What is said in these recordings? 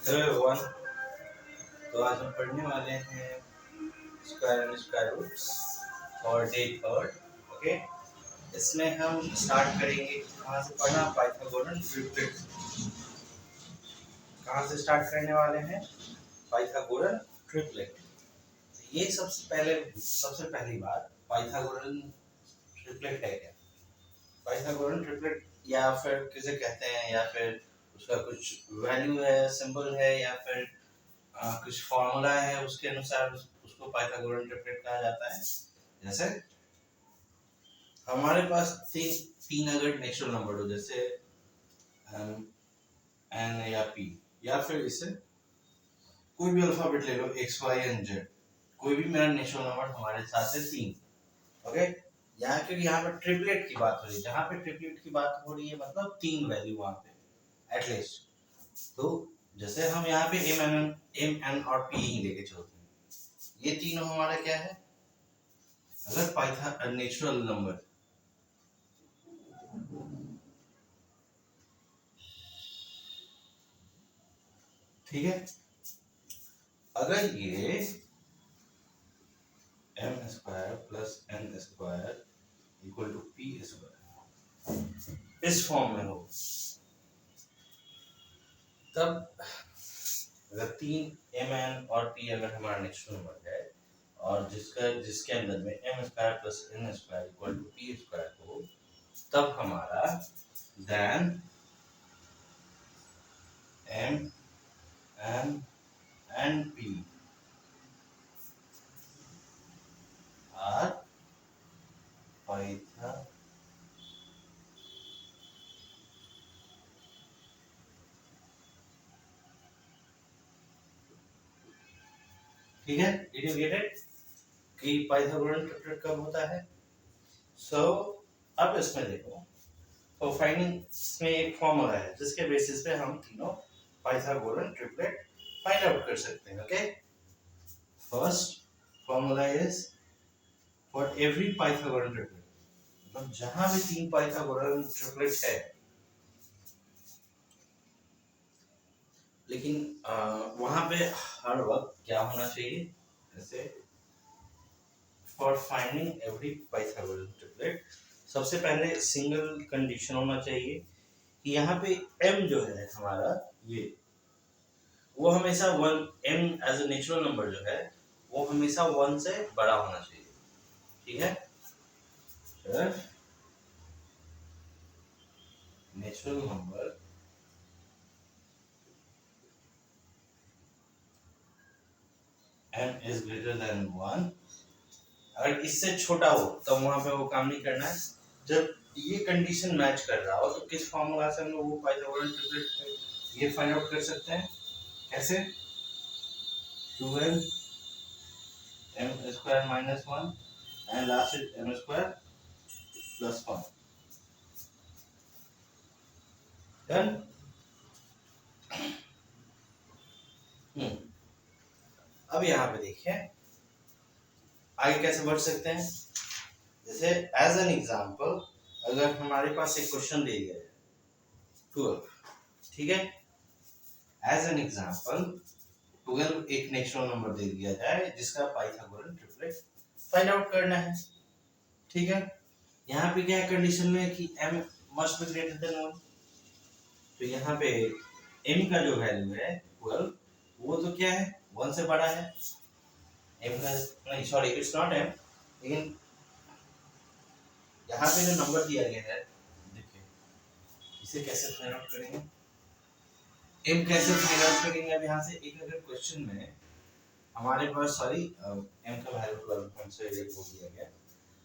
Hello everyone. तो आज हम पढ़ने वाले हैं स्क्वायर एंड स्क्वायर रूट्स और डे थर्ड। ओके, इसमें हम स्टार्ट करेंगे कहाँ से पढ़ना, पाइथागोरन ट्रिपलेट। कहाँ से स्टार्ट करने वाले हैं? Pythagorean triplet. ये सबसे पहली बात, पाइथागोरन ट्रिपलेट है क्या? पाइथागोरन ट्रिपलेट या फिर किसे कहते हैं, या फिर उसका कुछ वैल्यू है, सिंबल है, या फिर कुछ फॉर्मूला है, उसके अनुसार उसको पाइथागोरन ट्रिपलेट कहा जाता है। जैसे हमारे पास तीन अगर नेचुरल नंबर हो, जैसे एन या पी, या फिर इसे कोई भी अल्फाबेट ले लो, एक्स वाई एंड जेड, कोई भी मेरा नेचुरल नंबर हमारे साथ है तीन। ओके, यहाँ पर ट्रिपलेट की बात हो रही है, जहाँ पे ट्रिपलेट की बात हो रही है मतलब तीन वैल्यू वहां पे एटलीस्ट। तो जैसे हम यहाँ पे एम एन और पी ही लेके चलते हैं, ये तीनों हमारा क्या है? अगर पाइथन नेचुरल नंबर, ठीक है, अगर ये m square plus n square equal to p square इस फॉर्म में हो, तब अगर तीन एम एन और पी अगर हमारा नेचुरल नंबर है और जिसके अंदर में m square plus n square equal to p square हो, तब हमारा then m n and p are Pythagorean. ठीक है, डिड यू गेट इट कि पाइथागोरन ट्रिपलेट कब होता है? सो अब इसमें देखो, तो फाइंडिंग में एक फॉर्मूला है जिसके बेसिस पे हम तीनों पाइथागोरन ट्रिपलेट फाइंड आउट कर सकते हैं। Okay, first formula is for every Pythagorean triplet, मतलब जहां भी तीन पाइथागोरन ट्रिपलेट है, लेकिन वहां पे हर वक्त क्या होना चाहिए? जैसे for finding every Pythagorean triplet, सबसे पहले सिंगल कंडीशन होना चाहिए कि यहाँ पे m जो है हमारा, ये वो हमेशा one, m as a natural number जो है वो हमेशा वन से बड़ा होना चाहिए। ठीक है, natural number m is greater than one, अगर इससे छोटा हो तो वहां पे वो काम नहीं करना है। जब ये कंडीशन मैच कर रहा हो तो किस फॉर्मूला से हम लोग वो पाइथागोरन ट्रिपलेट ये फाइंड आउट कर सकते हैं? कैसे? 12 m square minus one and last is m square plus one. Done. अब यहाँ पे देखिए आगे कैसे बढ़ सकते हैं। जैसे एज एन एग्जांपल, अगर हमारे पास एक क्वेश्चन दे दिया जाए 12, ठीक है, एज एन एग्जांपल 12 एक नेचुरल नंबर दे दिया जाए जिसका पाइथागोरन ट्रिपलेट फाइंड आउट करना है। ठीक है, यहाँ पे क्या कंडीशन में कि m must be greater than 1, तो यहाँ पे m का जो वैल्यू है 12, वो तो क्या है, 1 से बड़ा है। m का नहीं, सॉरी, इट्स नॉट m, लेकिन यहाँ पे जो नंबर दिया गया है, देखिए इसे कैसे फाइंड आउट करेंगे, m कैसे फाइंड आउट करेंगे। अब यहाँ से एक अगर क्वेश्चन में हमारे पास, सॉरी, m का वैल्यू 12.8 हो दिया गया,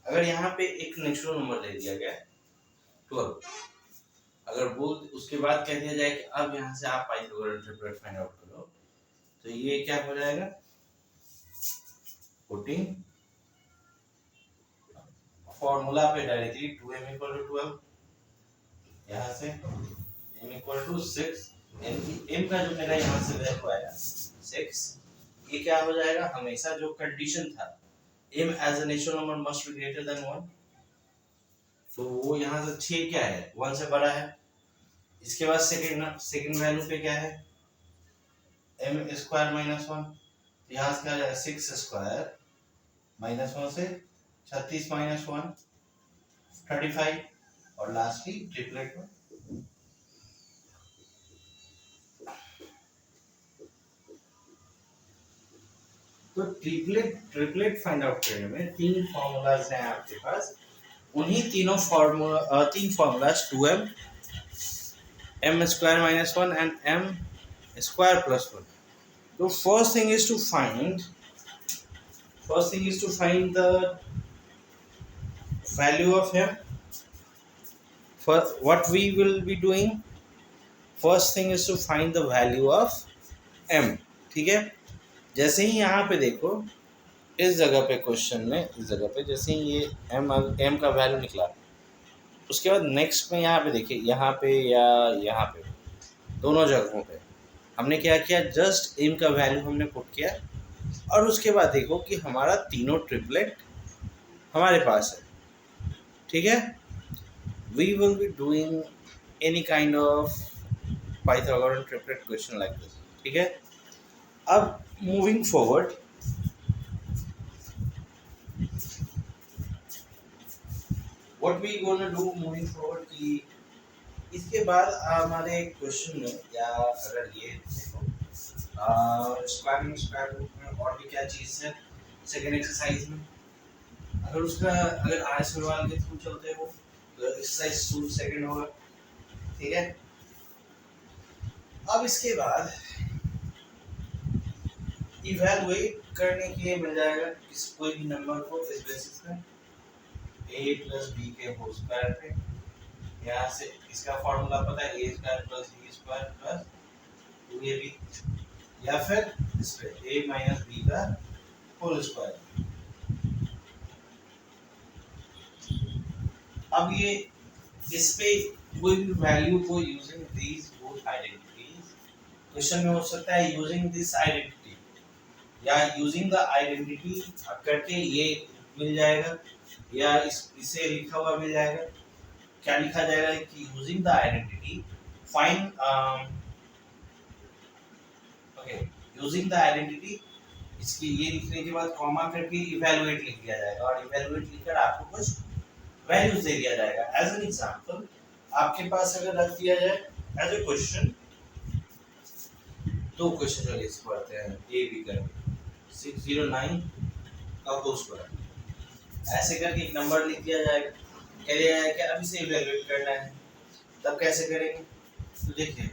अगर यहाँ पे एक नेचुरल नंबर दे दिया गया 12, अगर वो उसके बाद कह दिया जाए कि अब यहाँ से आप पाइथागोरन ट्रिपलेट फाइंड आउट करो, तो ये क्या हो जाएगा, पुटिंग फॉर्मूला पे डायरेक्टली 2m इक्वल टू 12, यहाँ से m इक्वल टू 6, m का जो मेरा यहाँ से वैल्यू आया 6, ये क्या हो जाएगा, हमेशा जो कंडीशन था m as a natural number must be greater than 1, तो वो यहाँ से 6 क्या है, 1 से बड़ा है। इसके बाद सेकंड वैल्यू पे क्या है, एम स्क्वायर माइनस वन, यहाँ से क्या आ जाएगा 6 स्क्वायर माइनस वन से 36 माइनस वन 35, और लास्टली ट्रिपलेट में तो ट्रिपलेट ट्रिपलेट फाइंड आउट करने में तीन फॉर्मूलाज हैं आपके पास, उन्हीं तीनों फॉर्मूला तीन formulas 2m m square minus one and m square plus one. तो first thing is to find the value of m. For what we will be doing, first thing is to find the value of m। ठीक है, जैसे ही यहाँ पे देखो इस जगह पे क्वेश्चन में, इस जगह पे जैसे ही ये m का वैल्यू निकला, उसके बाद नेक्स्ट में यहाँ पे देखिए, यहाँ पे या यहाँ पे दोनों जगहों पे हमने क्या किया, जस्ट m का वैल्यू हमने पुट किया, और उसके बाद देखो कि हमारा तीनों ट्रिपलेट हमारे पास है। ठीक है, we will be doing any kind of Pythagorean triplet question like this। ठीक है, अब moving forward, what we gonna do moving forward कि इसके बाद हमारे क्वेश्चन में, या अगर ये देखो स्क्वायर रूट में और भी क्या चीज़ है सेकेंड एक्सरसाइज में, अगर आर सवाल के थ्रू चलते हो तो एक्सरसाइज 2 सेकंड होगा। ठीक है, अब इसके बाद इवैल्यूएट करने के लिए मिल जाएगा किस कोई भी नंबर को इस बेसिस पे a प्लस बी के होल स्क्वायर पे, यहाँ से इसका फॉर्मूला पता है a square plus b square plus 2ab, या फिर इस पे a माइनस बी का होल स्क्वायर। अब ये इस पे कोई भी वैल्यू को using these both identities, question में हो सकता है यूजिंग दिस आइडेंटिटी या यूजिंग द आइडेंटिटी करके ये मिल जाएगा, या इसे लिखा हुआ मिल जाएगा। क्या लिखा जाएगा कि using the identity find okay, using the identity, इसकी ये लिखने के बाद कॉमा करके इवैल्यूएट लिख दिया जाएगा, और इवैल्यूएट लिखकर आपको कुछ वैल्यूज दे दिया जाएगा। एज एन एग्जांपल आपके पास अगर रख दिया जाए एज ए क्वेश्चन, दो क्वेश्चन जो लिस्ट पढ़ते हैं ए बी करके 609 का होल स्क्वायर, ऐसे करके एक नंबर लिख दिया जाएगा, कह दिया जाएगा कि अब इसे इवैल्यूएट करना है। तब कैसे करेंगे, तो देखिए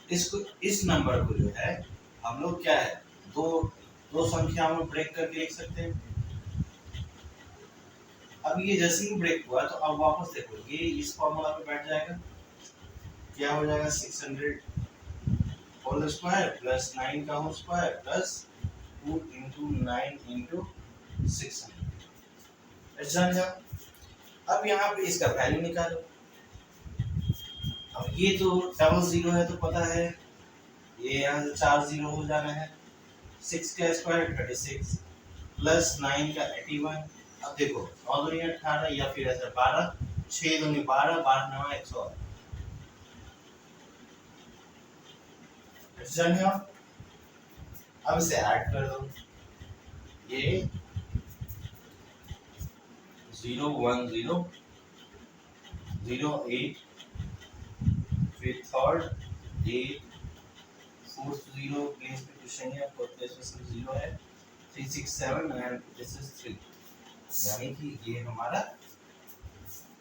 इसको, इस नंबर को जो है हम लोग क्या है, दो संख्याओं में ब्रेक करके लिख सकते हैं। अब ये जैसे ही ब्रेक हुआ तो अब वापस देखो ये इस फॉर्मूला पे बैठ जाएगा, क्या हो जाएगा 600 होल स्क्वायर प्लस 9 का whole square plus 2 into 9 into 600। जान जाओ। अब यहाँ पे इसका वैल्यू निकालो। अब ये तो डबल जीरो है तो पता है ये यहाँ से 4 जीरो हो जाना है, 6 का स्क्वायर 36 प्लस 9 का 81। अब देखो 9 दूनी 18 या फिर ऐसे 12, 6 दूनी 12, 12 9 108। जानिए अब इसे ऐड कर दो, ये 0 1 0 0 8 फिर थर्ड 8 फोर्थ 0 प्लेस पे कुछ नहीं है, फोर्थ प्लेस पे सिर्फ 0 है, 3 6 7 एंड दिस इज 3, यानी कि ये हमारा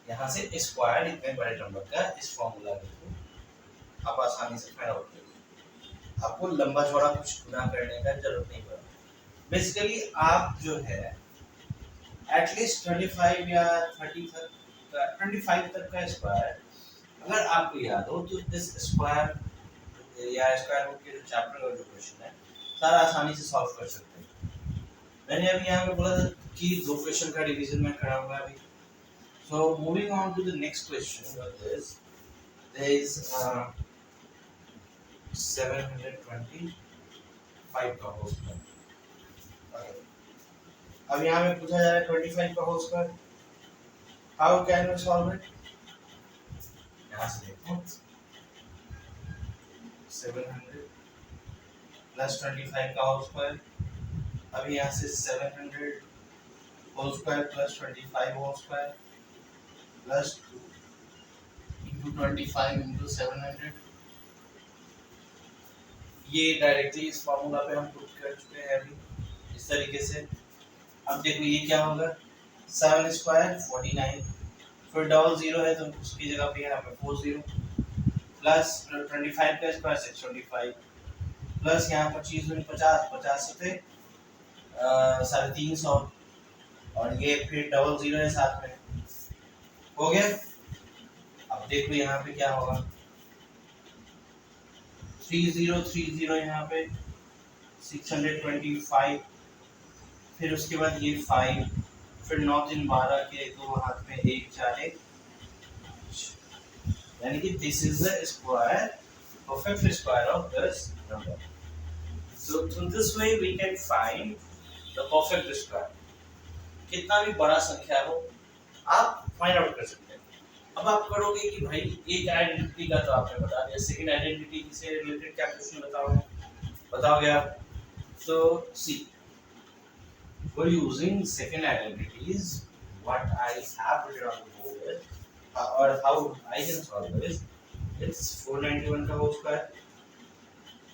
यहाँ से स्क्वायर इतने बड़े नंबर का इस फॉर्मूला के थ्रू आप आसानी से फाइंड आउट कर, आपको लंबा चौड़ा कुछ गुना करने का जरूरत नहीं पड़ा। बेसिकली आप जो है एटलीस्ट 25 या 30 तक 25 तक का स्क्वायर अगर आपको याद हो तो इस स्क्वायर या स्क्वायर रूट के जो चैप्टर का जो क्वेश्चन है सारा आसानी से सॉल्व कर सकते हैं। मैंने अभी यहाँ पे बोला था कि दो क्वेश्चन का डिवीजन में खड़ा होगा अभी। So moving on to the next question, there is 725 का होल स्क्वायर। अब यहाँ में पूछा जा रहा है 25 का whole square, how can we solve it. यहाँ से देखो 700 प्लस 25 का होल स्क्वायर। अब यहाँ से 700 whole square plus 25 whole square plus 2 into 25 into 700। ये डायरेक्टली इस फॉर्मूला पे हम पुट कर चुके हैं अभी इस तरीके से। अब देखो ये क्या होगा, 7 स्क्वायर 49, फिर डबल जीरो है तो उसकी जगह पे यहाँ पे 40 प्लस 25 का स्क्वायर 625 प्लस यहाँ 25 दूनी 50, 50 से 350 और ये फिर डबल जीरो है साथ में, हो गया। अब देखो यहाँ पे क्या होगा, 3030 यहाँ पे 625, फिर उसके बाद ये 5, फिर 9 3 12 के दो हाथ में 1 4 1, यानी कि this is the square, perfect square of this number. So through this way we can find the perfect square। कितना भी बड़ा संख्या हो आप फाइंड आउट कर सकते हैं। अब आप करोगे कि भाई एक आइडेंटिटी का तो आपने बता दिया, सेकंड आइडेंटिटी से रिलेटेड क्या क्वेश्चन बताओगे आप? तो सी for using second identities, what I have written on the board is, or how I can solve this, it's 491 का होल स्क्वायर।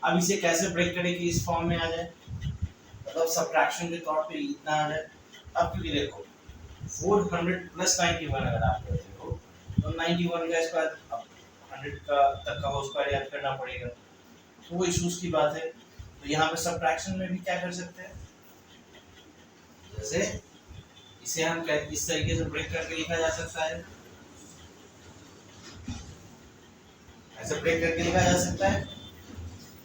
अब इसे कैसे ब्रेक करें कि इस फॉर्म में आ जाए, मतलब सब्ट्रैक्शन के तौर पे इतना आ जाए। अब क्योंकि देखो 400 प्लस 91 अगर आप करते हो तो 91 का स्क्वायर, अब 100 का तक का होल स्क्वायर याद करना पड़ेगा, तो वो इश्यूज की बात है। तो यहाँ पे सब्ट्रैक्शन में भी क्या कर सकते हैं, जैसे इसे हम इस तरीके से ब्रेक करके लिखा जा सकता है, ऐसे ब्रेक करके लिखा जा सकता है।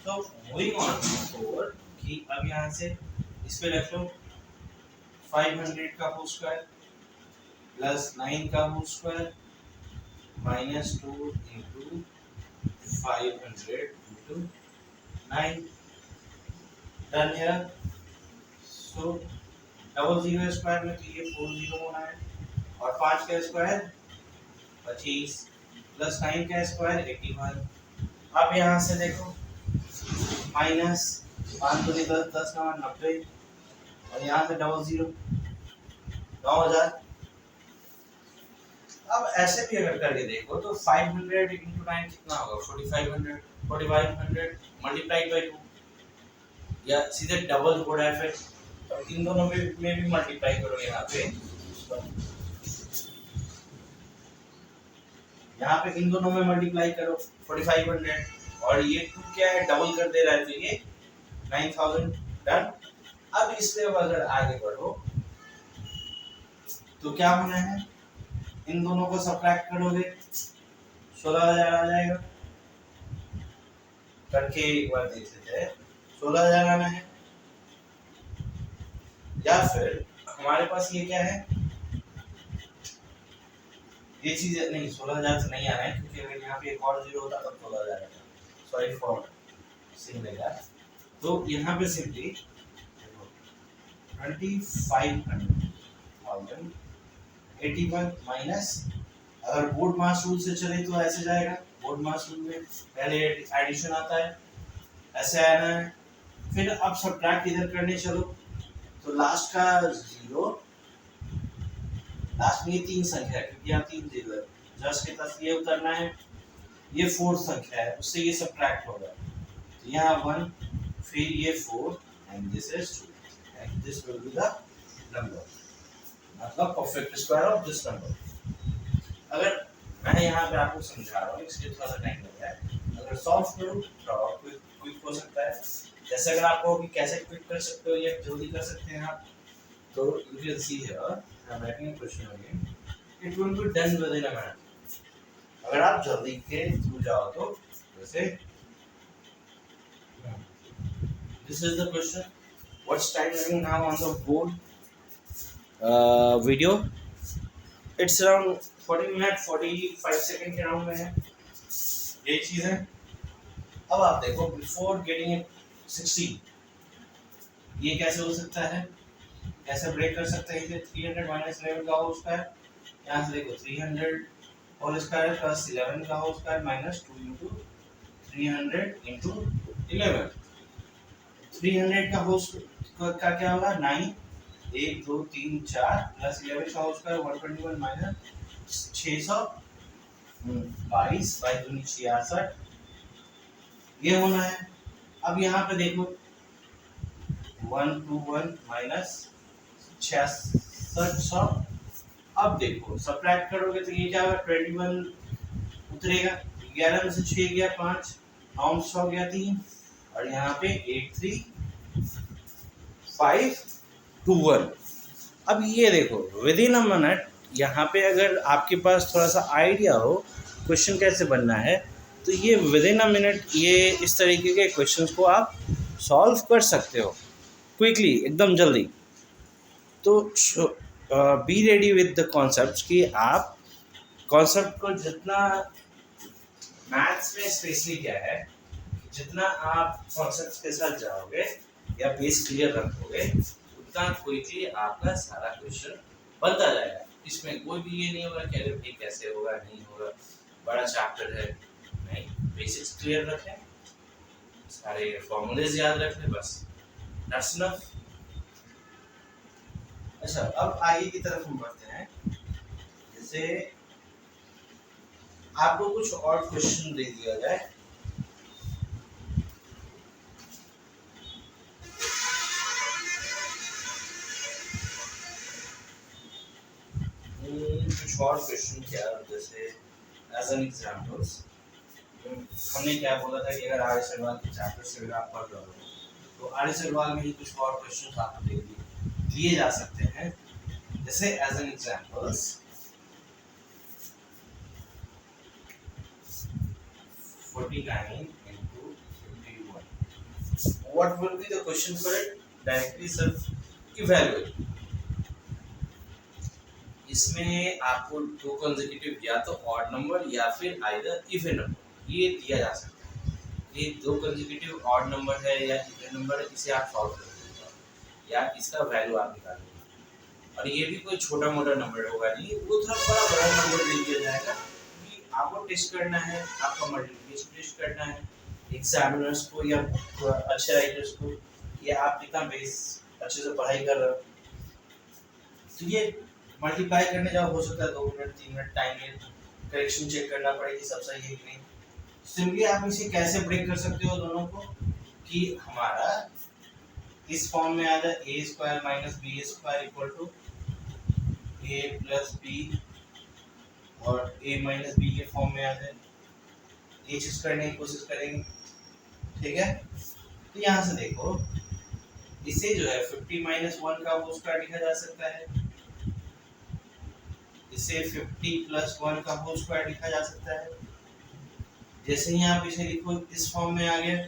तो मूविंग ऑन फॉर कि अब यहाँ से इस पे रख लो 500 का होल स्क्वायर प्लस 9 का whole square minus 2 into 500 into 9, done है। सो डबल जीरो स्क्वायर में तो ये 40 होना है, और 5 का स्क्वायर 25 प्लस 9 का स्क्वायर 81। अब यहाँ से देखो माइनस 5 दूनी 10, 10 का 90, और यहाँ से डबल जीरो 9000। अब ऐसे भी अगर करके देखो तो 500 इंटू 9 कितना होगा, 4500, 4500 मल्टीप्लाई बाई 2, या सीधे डबल हो रहा है फिर, तो इन दोनों में भी मल्टीप्लाई करो। यहाँ पे इन दोनों में मल्टीप्लाई करो 4500, और ये 2 क्या है, डबल कर दे रहा है, तो ये 9000, डन। अब इससे अब अगर आगे बढ़ो तो क्या होना है, इन दोनों को सब्ट्रैक्ट करोगे 16000 आ जाएगा, करके एक बार देख लेते हैं 16000 आना है। या फिर हमारे पास ये क्या है, ये चीज नहीं, 16000 से नहीं आ रहा है, क्योंकि अगर यहाँ पे एक और जीरो होता तब 16000 आता, सॉरी फॉर सिंगल। तो यहाँ पे सिंपली 2581 माइनस, अगर बोर्ड मास रूल से चले तो ऐसे जाएगा, बोर्ड मास रूल में पहले एडिशन आता है, ऐसे आना है। फिर अब सब्ट्रैक्ट इधर करने चलो तो लास्ट का जीरो, लास्ट में ये 3 संख्या है क्योंकि यहाँ 3 जीरो है, जस्ट के पास ये उतरना है, ये 4 संख्या है, उससे ये सब्ट्रैक्ट होगा, तो यहाँ 1, फिर ये 4 and this is 2 and this will be the number, मतलब perfect square of this number. अगर मैं यहाँ पे आपको समझा रहा हूँ, इसलिए थोड़ा सा टाइम लग रहा है, अगर सॉल्व करूँ तो क्विक हो सकता है। जैसे अगर आपको कि कैसे क्विक कर सकते हो या जल्दी कर सकते हैं आप, तो you can see here I am writing a question again, it will be done with in a minute. अगर आप जल्दी के थ्रू जाओ तो जैसे this is the question, what's time running now on the board video, it's around 40 minute 45 second के around में है, ये चीज है। अब आप देखो बिफोर गेटिंग इट 16, ये कैसे हो सकता है, कैसे ब्रेक कर सकते हैं इसे, 300 माइनस 11 का होल स्क्वायर, यहाँ से देखो 300 होल स्क्वायर प्लस 11 का whole square minus 2 into 300 into 11, 300 का होल का क्या होगा 9, 1 2 3 4 प्लस 11 का होल स्क्वायर 121 माइनस 622 बाई दूनी 66, ये होना है। अब यहाँ पे देखो 121 माइनस 6600, अब देखो सब्ट्रैक्ट करोगे तो ये क्या होगा 21 उतरेगा, 11 में से 6 गया 5, 9 में 100 गया 3, और यहाँ पे 83521। अब ये देखो विद इन अ मिनट, यहाँ पे अगर आपके पास थोड़ा सा आइडिया हो क्वेश्चन कैसे बनना है, तो ये विद इन अ मिनट ये इस तरीके के क्वेश्चंस को आप सॉल्व कर सकते हो क्विकली, एकदम जल्दी। तो be ready with the concept कि आप कॉन्सेप्ट को जितना मैथ्स में स्पेशली क्या है, जितना आप कॉन्सेप्ट के साथ जाओगे या बेस क्लियर रखोगे उतना क्विकली आपका सारा क्वेश्चन बनता जाएगा। इसमें कोई भी ये नहीं होगा कि अरे भाई कैसे होगा नहीं होगा, बड़ा चैप्टर है, नहीं, बेसिक्स क्लियर रखें, सारे फॉर्मूलेज याद रखें, बस दैट्स इनफ। अच्छा, अब आगे की तरफ हम बढ़ते हैं। जैसे आपको कुछ और क्वेश्चन दे दिया जाए, कुछ और क्वेश्चन क्या, जैसे एज एन एग्जांपल्स हमने क्या बोला था कि अगर आर्य सवाल के चैप्टर से अगर आप पढ़ रहे हो तो आर्य सवाल में ही कुछ और क्वेश्चन आपको दिए जा सकते हैं। जैसे as an examples 49 into 51, what will be the question for it? Directly self evaluate। इसमें आपको दो कंसेक्यूटिव या तो ऑड नंबर या फिर आइदर इवन नंबर ये दिया जा सकता है। ये दो कंसेक्यूटिव ऑड नंबर है या इवन नंबर है, इसे आप सॉल्व कर सकते या इसका वैल्यू आप निकालोगे। और ये भी कोई छोटा मोटा नंबर होगा नहीं, वो थोड़ा बड़ा नंबर दे दिया जाएगा कि आपको टेस्ट करना है, आपका मल्टीप्लिकेशन टेस्ट करना है एग्जामिनर्स को या अच्छे राइटर्स को, या आप कितना बेस अच्छे से पढ़ाई कर रहे हो। तो ये मल्टीप्लाई करने जाओ, हो सकता है 2 मिनट 3 मिनट टाइम ले, करेक्शन चेक करना पड़ेगी सब सही है कि नहीं। सिंपली आप इसे कैसे ब्रेक कर सकते हो दोनों को कि हमारा इस फॉर्म में आ जाए A square minus B square equal to A plus B, और ए माइनस बी के फॉर्म में आ जाए, ये चीज करने की कोशिश करेंगे, ठीक है। तो यहाँ से देखो इसे जो है 50 माइनस 1 का होल स्क्वायर लिखा जा सकता है, इसे 50 प्लस 1 का होल स्क्वायर लिखा जा सकता है। जैसे ही आप इसे लिखो इस फॉर्म में आ गया,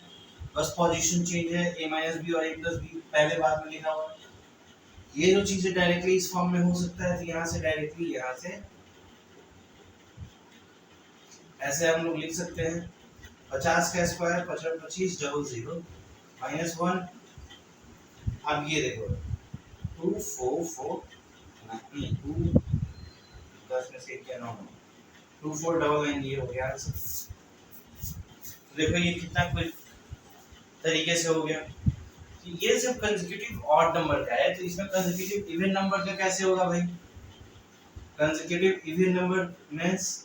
बस पोजीशन चेंज है, a माइनस बी और a प्लस बी पहले बाद में लिखा हुआ। ये जो चीजें डायरेक्टली इस फॉर्म में हो सकता है, तो यहाँ से डायरेक्टली यहाँ से ऐसे हम लोग लिख सकते हैं 50 का स्क्वायर 55 25 डबल 0 माइनस 1। अब ये देखो 2 4 4 2 10 में से क्या 9 2 4 डबल 9, ये हो गया आंसर। देखो ये कितना कुछ तरीके से हो गया। तो ये सिर्फ कंसेक्यूटिव ऑड नंबर का है, तो इसमें कंसेक्यूटिव इवन नंबर का कैसे होगा भाई? कंसेक्यूटिव इवन नंबर मींस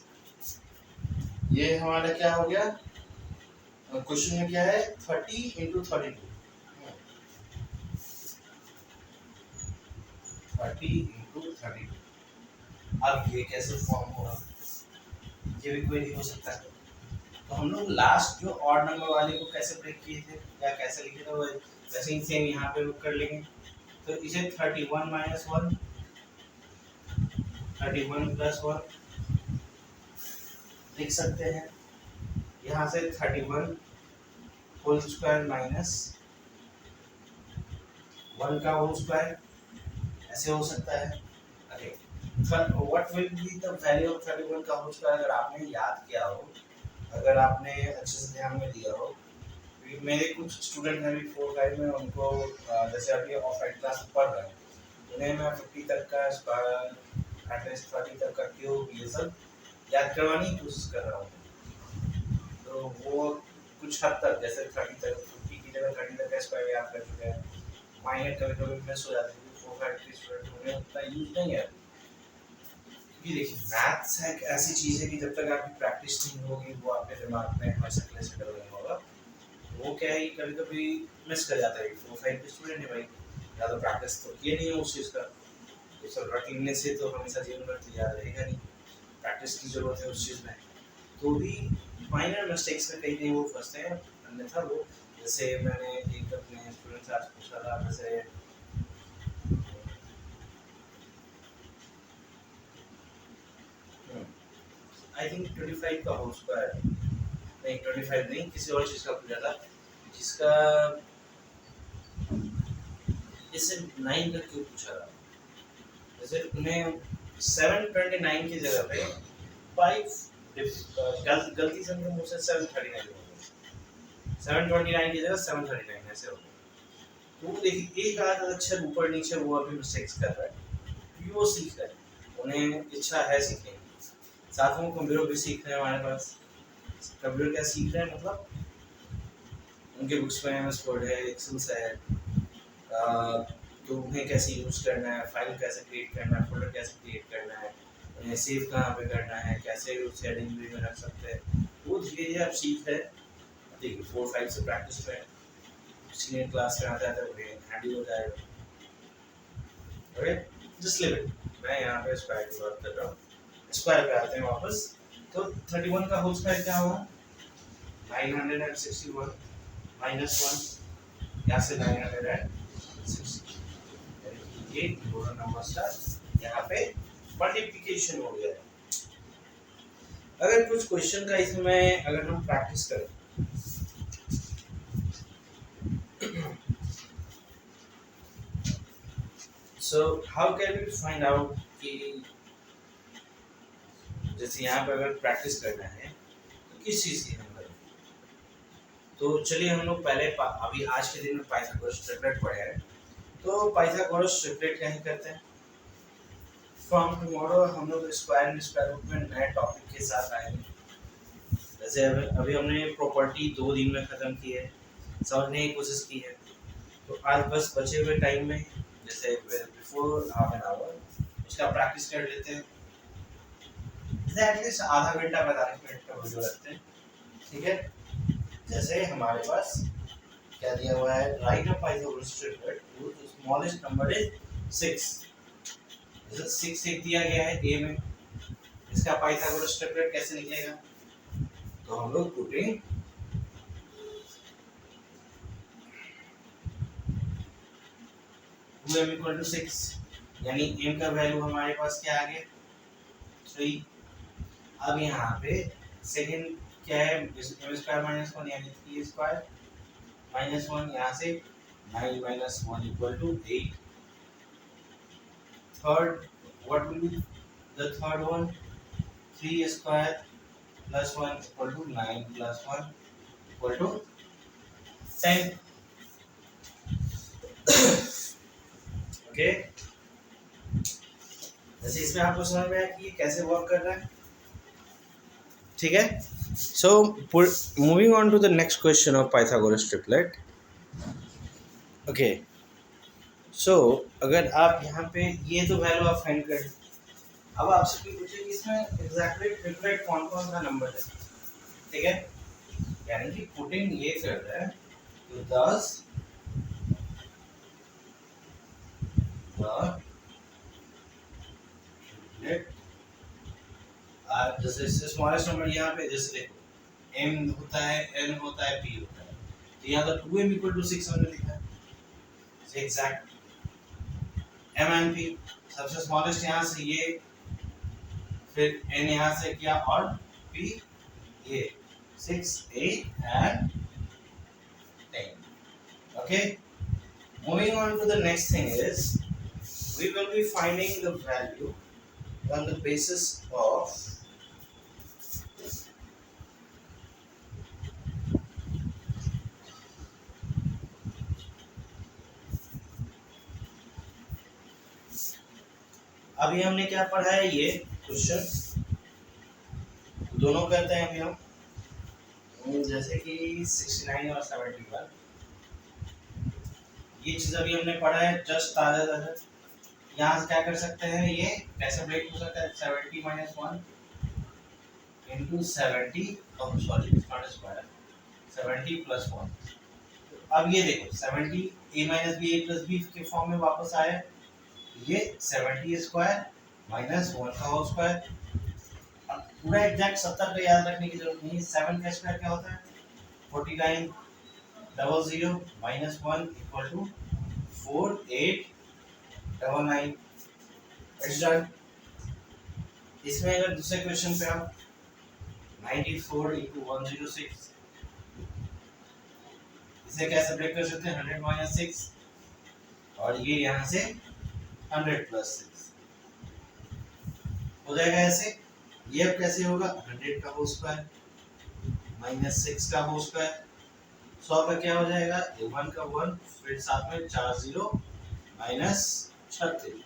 ये हमारा क्या हो गया, क्वेश्चन में क्या है 30 into 32, 30 into 32। अब ये कैसे फॉर्म होगा, ये भी कोई नहीं हो सकता। तो हम लोग लास्ट जो ऑड नंबर वाले को कैसे ब्रेक किए थे या कैसे लिखे थे, वैसे ही सेम यहाँ पे कर लेंगे। तो इसे 31 माइनस 1 31 प्लस 1 लिख सकते हैं। यहाँ से 31 होल स्क्वायर माइनस 1 का होल स्क्वायर ऐसे हो सकता है। What will be the value of 31 का होल स्क्वायर? अगर आपने याद किया हो, अगर आपने अच्छे से ध्यान में दिया हो, मेरे कुछ स्टूडेंट हैं अभी 4 5 में, उनको जैसे अभी ऑफलाइन क्लास पढ़ रहे हैं, उन्हें मैं 50 तक का स्क्वायर एटलीस्ट 30 तक का क्यूब ये सब याद करवाने की कोशिश कर रहा हूँ। तो वो कुछ हद तक जैसे 30 तक 50 की की जगह 30 तक का स्क्वायर याद कर चुके हैं। माइनर कभी कभी मिस हो जाती है, 4 5 3 स्टूडेंट उन्हें उतना यूज नहीं है। ये देखिए मैथ्स एक ऐसी चीज़ है कि जब तक आपकी प्रैक्टिस नहीं होगी वो आपके दिमाग में हमेशा क्लियर सेटल नहीं होगा। वो क्या है, कभी कभी मिस कर जाता है। 4 5 के स्टूडेंट है भाई, या तो प्रैक्टिस तो किए नहीं है उस चीज़ का, तो सब रट लेने से तो हमेशा जीवन भर तो याद रहेगा नहीं। प्रैक्टिस की जरूरत है उस चीज़ में। तो भी माइनर मिस्टेक्स में कहीं नहीं वो फंसते हैं। अन्यथा वो, जैसे मैंने एक अपने स्टूडेंट से आज पूछा था, जैसे आई थिंक 25 का होल स्क्वायर, नहीं 25 नहीं, किसी और चीज़ का पूछा था जिसका इससे 9 का क्यों पूछा था। जैसे उन्हें 729 की जगह पे 5 गलती से उनके मुँह से 739 हो गया, 729 की जगह 739 ऐसे हो गया। तो वो देखिए एक आध अक्षर ऊपर नीचे वो अभी मिस्टेक्स कर रहा है, वो सीख रहा है, उन्हें इच्छा है सीखने की। साथ में कंप्यूटर भी सीख रहे हैं हमारे पास। कंप्यूटर क्या सीख रहे हैं, मतलब उनके बुक्स में एमएस वर्ड है, एक्सेल है, तो उन्हें कैसे यूज़ करना है, फाइल कैसे क्रिएट करना है, फोल्डर कैसे क्रिएट करना है, उन्हें सेव कहाँ पे करना है, कैसे उसे एडिटिंग में रख सकते हैं, वो धीरे धीरे आप सीख रहे हैं। देखिए 4 5 से प्रैक्टिस में सीनियर क्लास में आता है तो उन्हें हैंडल हो जाएगा। Okay, just live it. मैं यहाँ पे स्क्वायर की बात कर रहा हूँ। स्क्वायर पे आते हैं वापस। तो 31 का होल स्क्वायर क्या हुआ, 961 माइनस 1, यहाँ से 960, ये दोनों नंबर्स का यहाँ पे मल्टीप्लिकेशन हो गया है। अगर कुछ क्वेश्चन का इसमें अगर हम प्रैक्टिस करें, so how can we find out कि जैसे यहाँ पे अगर प्रैक्टिस करना है तो किस चीज़ की हम करें। तो चलिए हम लोग पहले अभी आज के दिन में पाइथागोरस ट्रिपलेट पढ़े हैं, तो पाइथागोरस ट्रिपलेट क्या ही करते हैं। फ्रॉम टुमारो हम लोग स्क्वायर एंड स्क्वायर रूट में नए टॉपिक के साथ आएंगे। जैसे अभी हमने प्रॉपर्टी 2 दिन में ख़त्म की है, समझने की कोशिश की है। तो आज बस बचे हुए टाइम में जैसे बिफोर हाफ एन आवर उसका प्रैक्टिस कर लेते हैं। एटलीस्ट आधा घंटा 45 मिनट का वीडियो रखते हैं, ठीक है। जैसे हमारे पास क्या दिया हुआ है, right a Pythagoras triplet whose smallest number is 6। जैसे 6 एक दिया गया है ए में, इसका पाइथागोरस ट्रिपलेट कैसे निकलेगा, तो हम लोग पुटिंग m इक्वल टू 6, यानी m का वैल्यू हमारे पास क्या आ गया 3। अब यहाँ पे सेकंड क्या है, m स्क्वायर माइनस 1 यानी 3 स्क्वायर माइनस 1, यहाँ से 9 minus 1 equal to 8। Third what will be the third one, 3 square plus 1 equal to 9 plus 1 equal to 10। Okay, जैसे इसमें आपको समझ में आया कि ये कैसे वर्क कर रहा है, ठीक है। So moving on to the next question of Pythagoras triplet. Okay, so अगर आप यहाँ पे ये तो वैल्यू आप फाइंड कर, अब आपसे कोई पूछे कि इसमें एग्जैक्टली ट्रिपलेट कौन कौन सा नंबर है, ठीक है, यानी कि पुटिंग ये कर रहा है तो 10 जैसे स्मॉलेस्ट नंबर यहाँ पे जैसे देखो m होता है, n होता है, p होता है, तो यहाँ तो 2m इक्वल टू 6 हमने लिखा है, एग्जैक्ट m and p। सबसे स्मॉलेस्ट यहाँ से ये, फिर n यहाँ से क्या, और p ये 6 8 and 10। okay, moving on to the next thing is we will be finding the value on the basis of अभी हमने क्या पढ़ा है, ये क्वेश्चन दोनों करते हैं अभी हम, जैसे कि 69 और 71। ये चीज अभी हमने पढ़ा है जस्ट ताजा ताजा। यहाँ से क्या कर सकते हैं, ये कैसे ब्रेक हो सकता है, 70 minus 1 into 70, sorry not square, 70 plus 1। अब ये देखो 70 a minus b a plus b के फॉर्म में वापस आया, ये 70 स्क्वायर माइनस 1 का होल स्क्वायर। अब पूरा एग्जैक्ट 70 का याद रखने की जरूरत नहीं है, 7 का स्क्वायर क्या होता है 49 00 minus 1 equal to 4899। It's done. इसमें अगर दूसरे क्वेश्चन पे हम 94 इंटू 106, इसे कैसे ब्रेक कर सकते हैं, 100 माइनस 6 और ये यहाँ से 100 प्लस 6 हो जाएगा ऐसे। ये अब कैसे होगा, 100 का होल स्क्वायर माइनस 6 का होल स्क्वायर, 100 का क्या हो जाएगा, 1 का 1 फिर साथ में 4 0 माइनस 36।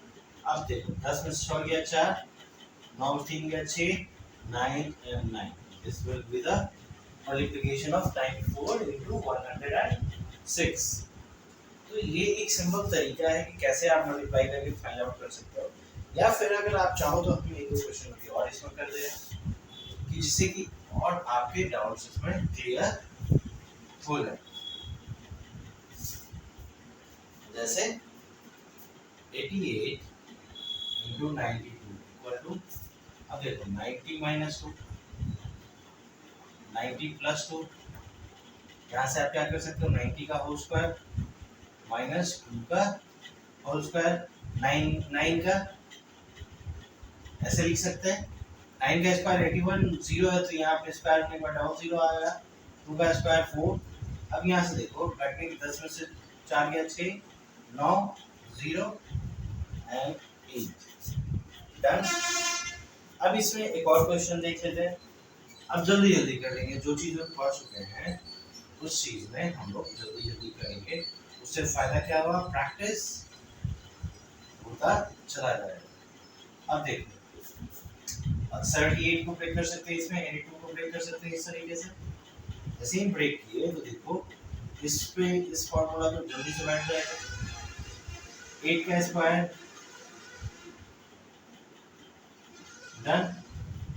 अब देखो 10 में से 6 गया 4, 9 3 गया 6, 9 and 9। This will be the multiplication of 94 into 106। तो ये एक सिंपल तरीका है कि कैसे आप मल्टीप्लाई करके फाइंड आउट कर सकते हो, या फिर अगर आप चाहो तो हम एक दो क्वेश्चन भी और इसमें कर दे कि जिससे कि और आपके डाउट्स इसमें क्लियर हो जाए। जैसे 88 इंटू 92 इक्वल टू, अब देखो 90 माइनस 2, 90 प्लस 2, यहाँ से आप क्या कर सकते हो 90 का होल स्क्वायर माइनस 2 का होल स्क्वायर, 9 का ऐसे लिख सकते हैं, 9 का स्क्वायर 81, 0 है तो यहाँ पे स्क्वायर करने पर डबल 0 आएगा, 2 का स्क्वायर 4। अब यहाँ से देखो घटने की 10 में से 4 गया 6, 9 0 एंड 8 डन। अब इसमें एक और क्वेश्चन देख लेते हैं। अब जल्दी जल्दी कर लेंगे, जो चीज़ हम पढ़ चुके हैं उस चीज़ में हम लोग जल्दी जल्दी करेंगे, उससे फायदा क्या हुआ, प्रैक्टिस होता चला जाएगा। अब देखो 78 को ब्रेक कर सकते हैं इसमें, 82 को ब्रेक कर सकते हैं इस तरीके से। जैसे ही ब्रेक किए तो देखो इस पे इस फॉर्मूला को जल्दी से बैठ जाएगा, 8 का स्क्वायर डन।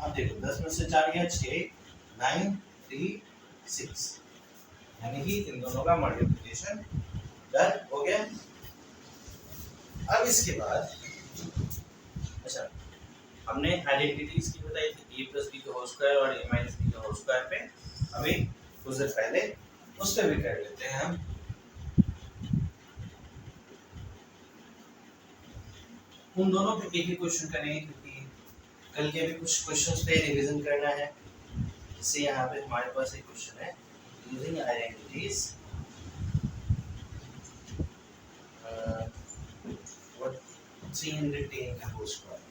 अब देखो 10 में से 4 गया 6, 9 3 6, यानी कि इन दोनों का मल्टीप्लिकेशन डन हो गया। अब इसके बाद अच्छा, हमने आइडेंटिटीज की बताई थी a प्लस बी का होल स्क्वायर और a माइनस बी का होल स्क्वायर पे, अभी कुछ देर पहले उस पे भी कर लेते हैं हम। उन दोनों पे एक ही क्वेश्चन करेंगे क्योंकि कल के भी कुछ क्वेश्चंस पे रिवीजन करना है। इससे यहाँ पे हमारे पास एक क्वेश्चन है, यूजिंग आइडेंटिटीज व्हाट 310 का होल स्क्वायर।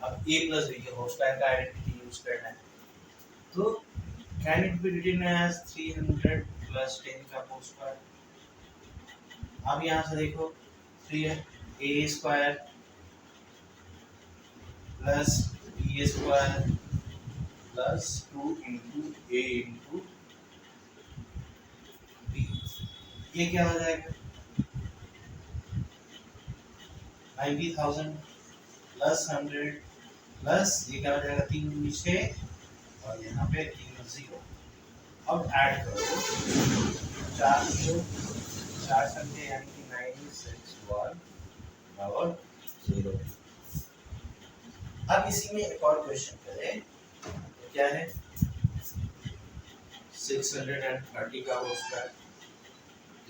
अब a प्लस b के होल स्क्वायर का आइडेंटिटी यूज करना है, तो can it be written as 300 plus 10 का होल स्क्वायर। अब यहाँ से देखो 3 है, a square plus b square plus 2 into a into b, ये क्या हो जाएगा 90,000 प्लस 100 प्लस ये क्या हो जाएगा 3 नीचे और यहाँ पे 3 0। अब ऐड करो 4 0 4 संख्या यानी कि 961 और 0। अब इसी में एक और क्वेश्चन करें, तो क्या है 630 का होल स्क्वायर,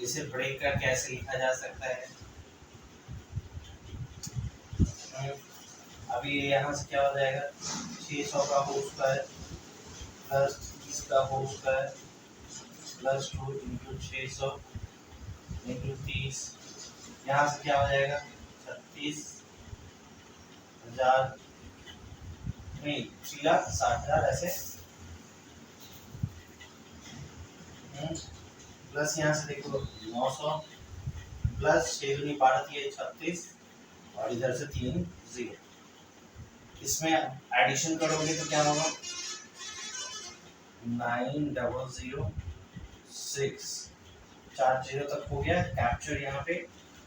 इसे ब्रेक कर कैसे लिखा जा सकता है। अभी यहाँ से क्या हो जाएगा 600 का होल स्क्वायर प्लस 30 का whole square plus 2 into 600 into 30, यहाँ से क्या हो जाएगा 36,000 नहीं 3,60,000 ऐसे, प्लस यहाँ से देखो 900 प्लस 6 दूनी 12 ये 36 और इधर से 3 0। इसमें एडिशन करोगे तो क्या होगा 9006 4 0 तक हो गया कैप्चर यहाँ पे,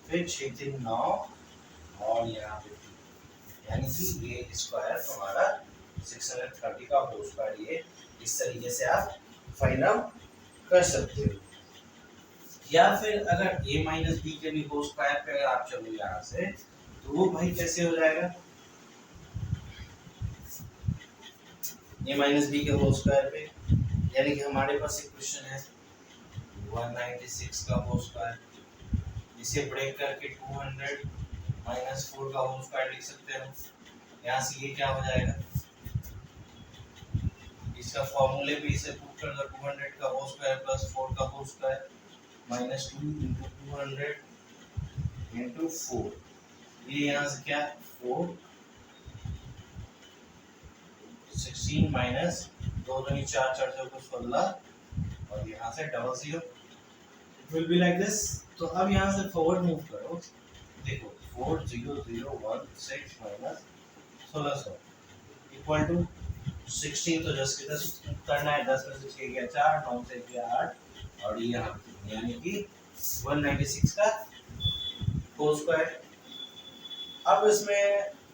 फिर 6 3 9 और यहाँ पे, यानी कि ये स्क्वायर हमारा 630 का होल स्क्वायर, ये इस तरीके से आप फाइंड आउट कर सकते हो। या फिर अगर a माइनस बी के भी होल स्क्वायर पे अगर आप चलो यहाँ से, तो वो भाई कैसे हो जाएगा, a माइनस बी के होल स्क्वायर पे, यानी कि हमारे पास एक क्वेश्चन है 196 का होल स्क्वायर, इसे ब्रेक करके 200 माइनस 4 का होल स्क्वायर लिख सकते हो। यहाँ से ये क्या हो जाएगा, इसका फॉर्मूले पे इसे पुट कर दो, 200 का होल स्क्वायर प्लस 4 का whole square minus 2 into 200 into 4, ये यहाँ से क्या 4 16 माइनस 2 दूनी 4 4 से 16 और यहाँ से double zero, it will be like this. तो अब यहाँ से फॉरवर्ड मूव करो, देखो 4001 माइनस 1600 इक्वल टू 16, तो 10 के 10 करना है, 10 में से 6 गया 4, 9 से गया 8 और ये यहाँ यानी कि 196 का होल स्क्वायर। अब इसमें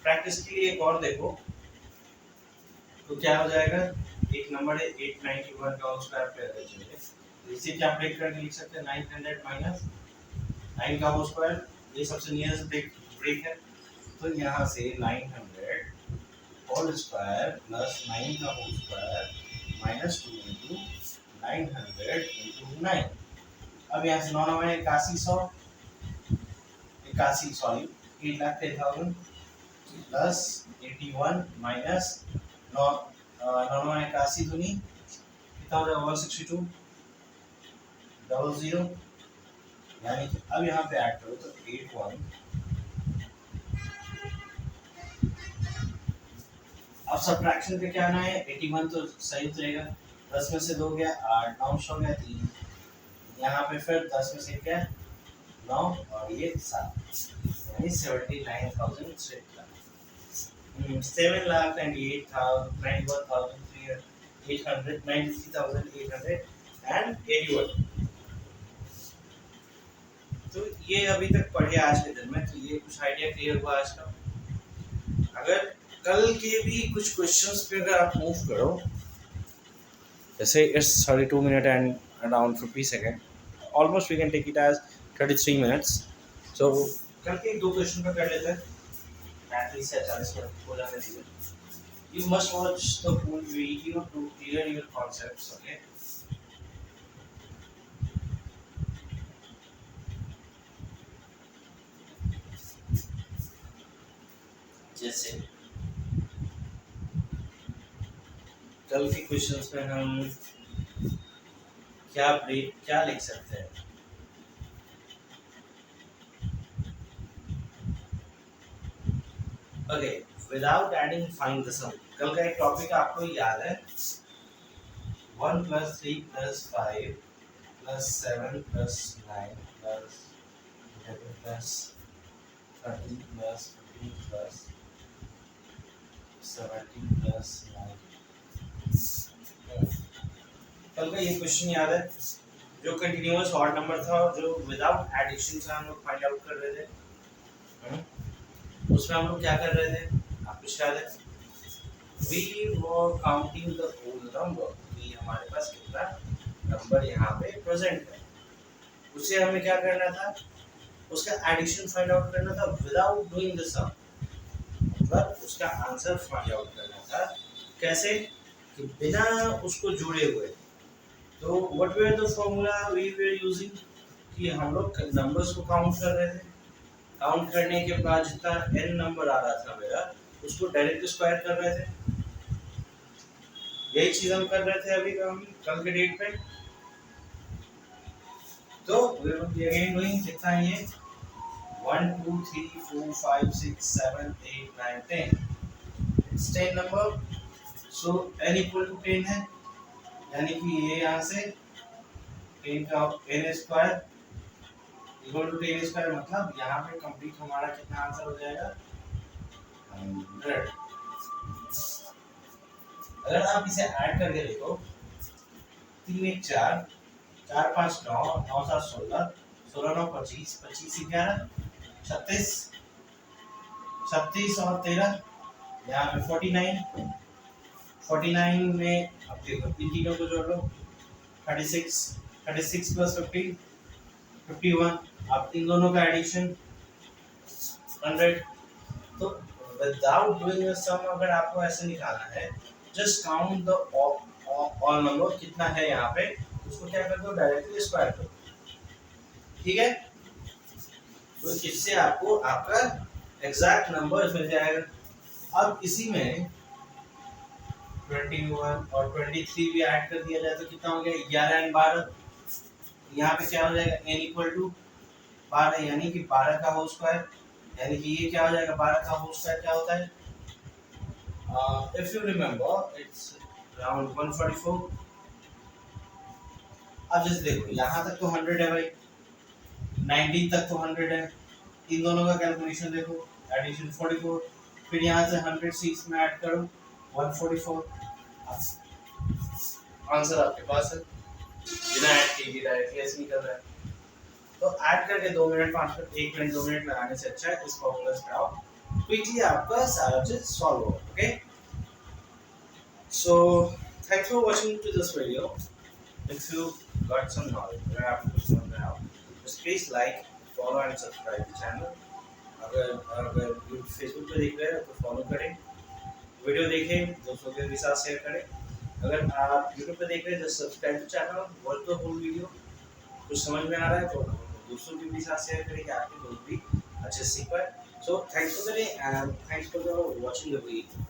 प्रैक्टिस के लिए एक और देखो, तो क्या हो जाएगा, एक नंबर है 891 का होल स्क्वायर पे अगर चले तो इसे क्या ब्रेक करके लिख सकते हैं, 900 माइनस 9 का होल स्क्वायर, ये सबसे नियरेस्ट ब्रेक है, तो यहाँ से 900 होल स्क्वायर प्लस 9 का whole square minus 2 into 900 into 9। अब यहाँ से 9 9 81 सॉरी 8,10,000 प्लस 81 माइनस 9 9 81 दूनी कितना हो जाएगा 162 डबल जीरो, यानी कि अब यहाँ पे ऐड करो तो 81, अब सब्ट्रैक्शन पे क्या आना है, 81 तो सही उतरेगा, 10 में से 2 गया 8, 9 हो गया 3, यहाँ पे फिर 10 में से क्या 9 और ये 7, यानी 79,000 स्ट्रेट लाइन, 7,98,381। तो ये अभी तक पढ़े आज के दिन में, तो ये कुछ आइडिया क्लियर हुआ आज का। अगर कल के भी कुछ क्वेश्चंस पे अगर आप मूव करो, जैसे it's 32 minute and around 50 second, almost we can take it as 33 minutes. So कल के 2 क्वेश्चन पे कर लेते हैं, एटलीस्ट 40 मिनट हो जाने दीजिए। You must watch the full video to clear your concepts, okay? जैसे कल के क्वेश्चंस में हम क्या लिख सकते हैं, okay, without adding find the sum. कल का एक टॉपिक आपको याद है, 1 + 3 + 5 + 7 + 9 + 11 + 13 + 15 + 17 + 9। कल का ये क्वेश्चन याद है जो कंटिन्यूअस ऑड नंबर था और जो विदाउट एडिशन से हम लोग फाइंड आउट कर रहे थे, उसमें हम लोग क्या कर रहे थे, आपको याद है, we were counting the whole number, कि हमारे पास कितना नंबर यहाँ पे प्रेजेंट है, उसे हमें क्या करना था, उसका एडिशन फाइंड आउट करना था विदाउट डूइंग द सम, मतलब उसका आंसर फाइंड आउट करना था, कैसे कि बिना उसको जुड़े हुए। तो what were the formula we were using, कि हम लोग नंबर्स को काउंट कर रहे थे, काउंट करने के बाद जितना n नंबर आ रहा था मेरा, उसको डायरेक्ट स्क्वायर कर रहे थे, यही चीज हम कर रहे थे अभी कल के डेट पे। तो we will be again doing कितना है ये 1 2 3 4 5 6 7 8 9 10, it's 10 number, so n equal to 10 है, यानी कि ये यहाँ से 10 का n square equal to 10 square, मतलब यहाँ पे कंप्लीट हमारा कितना आंसर हो जाएगा 100। अगर आप इसे ऐड करके देखो, 3 1 4 4 5 9, 9 7 16, 16 9 25, 25 11 36, 36 और 13 यहाँ पे 49, 49 में अब देखो इन तीनों को जोड़ लो 36, 36 प्लस 50, 51, अब इन दोनों का एडिशन 100। तो विदाउट डूइंग अ सम अगर आपको ऐसे निकालना है, just count the all number कितना है यहाँ पे, उसको क्या कर दो डायरेक्टली स्क्वायर कर दो, ठीक है। तो इससे आपको आपका एग्जैक्ट नंबर मिल जाएगा। अब इसी में 21 और 23 भी ऐड कर दिया जाए तो कितना हो गया 11 और 12। यहाँ पे क्या हो जाएगा n इक्वल टू 12 यानी कि 12 का होल स्क्वायर, यानी कि ये क्या हो जाएगा 12 का होल स्क्वायर क्या होता है, if you remember it's around 144। अब जैसे देखो यहाँ तक तो 100 है भाई, 19 तक तो 100 है, इन दोनों का कैलकुलेशन देखो एडिशन 44, फिर यहाँ से 100 से इसमें ऐड करो 144, आंसर आपके पास है, बिना ऐड किए डायरेक्टली ऐसे निकल रहा है। तो ऐड करके 2 मिनट 5 मिनट 1 मिनट 2 मिनट लगाने से अच्छा है इस फॉर्मूलास पे आओ, क्विकली आपका सारा चीज सॉल्व हो। Okay, so thanks for watching to this video. If you got some knowledge, अगर आपको कुछ समझ में आया just please like follow and subscribe the channel. अगर you फेसबुक पे देख रहे हैं तो फॉलो करें, वीडियो देखें, दोस्तों के साथ शेयर करें। अगर आप यूट्यूब पे देख रहे हैं तो subscribe the channel, watch the whole video. कुछ समझ में आ रहा है तो दोस्तों के भी साथ शेयर करें कि आपके दोस्त भी अच्छे सीख पाए। सो thanks for the day and thanks for watching the video.